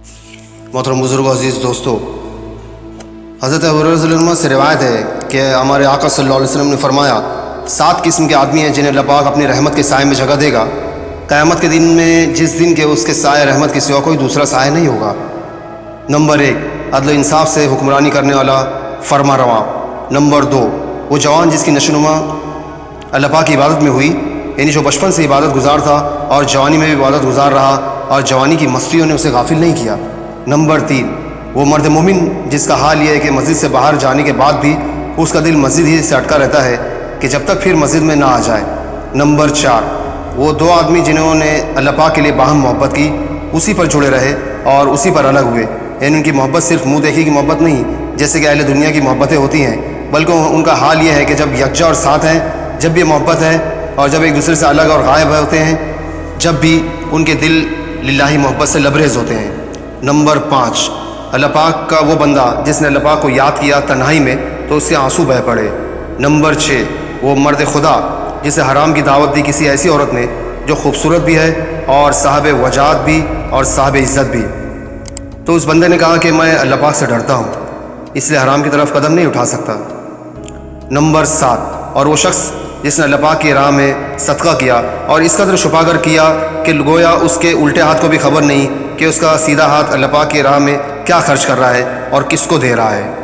मोहतरम बुजुर्ग अजीज़ दोस्तों, हज़रत अबू हुरैरा रज़ियल्लाहु अन्हु से रिवायत है कि हमारे आका सल्लल्लाहु अलैहि वसल्लम ने फरमाया, 7 किस्म के आदमी हैं जिन्हें अल्लाह पाक अपनी रहमत के साए में जगह देगा क़यामत के दिन में, जिस दिन के उसके साए रहमत के सिवा कोई दूसरा साए नहीं होगा। नंबर 1, अदल इंसाफ से हुक्मरानी करने वाला फरमा रवा। नंबर 2, वो जवान जिसकी नशोनुमा अल्लाह पाक की इबादत में हुई, यानी जो बचपन से इबादत गुजार था और जवानी में भी इबादत गुजार रहा और जवानी की मस्तियों ने उसे गाफिल नहीं किया। नंबर 3, वो मर्द मोमिन जिसका हाल ये है कि मस्जिद से बाहर जाने के बाद भी उसका दिल मस्जिद ही से अटका रहता है कि जब तक फिर मस्जिद में ना आ जाए। नंबर 4, वो 2 आदमी जिन्होंने अल्लाह पाक के लिए बाहम मोहब्बत की, उसी पर जुड़े रहे और उसी पर अलग हुए, यानी उनकी मोहब्बत सिर्फ मुँह देखी की मोहब्बत नहीं जैसे कि अहले दुनिया की मोहब्बतें होती हैं, बल्कि उनका हाल ये है कि जब यकजा और साथ हैं, जब भी मोहब्बत है और जब एक दूसरे से अलग और गायब होते हैं, जब भी उनके दिल लिल्लाही मोहब्बत से लबरेज होते हैं। नंबर 5, अल्लाह पाक का वो बंदा जिसने अल्लाह पाक को याद किया तन्हाई में तो उससे आंसू बह पड़े। नंबर 6, वो मर्द खुदा जिसे हराम की दावत दी किसी ऐसी औरत ने जो खूबसूरत भी है और साहब वजात भी और साहब इज़्ज़त भी। तो उस बंदे ने कहा कि मैं अल्लाह पाक से डरता हूँ, इसलिए हराम की तरफ कदम नहीं उठा सकता। नंबर 7, और वो शख्स जिसने अल्लाह पाक की राह में सदका किया और इस कदर छुपाकर किया कि गोया उसके उल्टे हाथ को भी खबर नहीं कि उसका सीधा हाथ अल्लाह पाक की राह में क्या खर्च कर रहा है और किसको दे रहा है।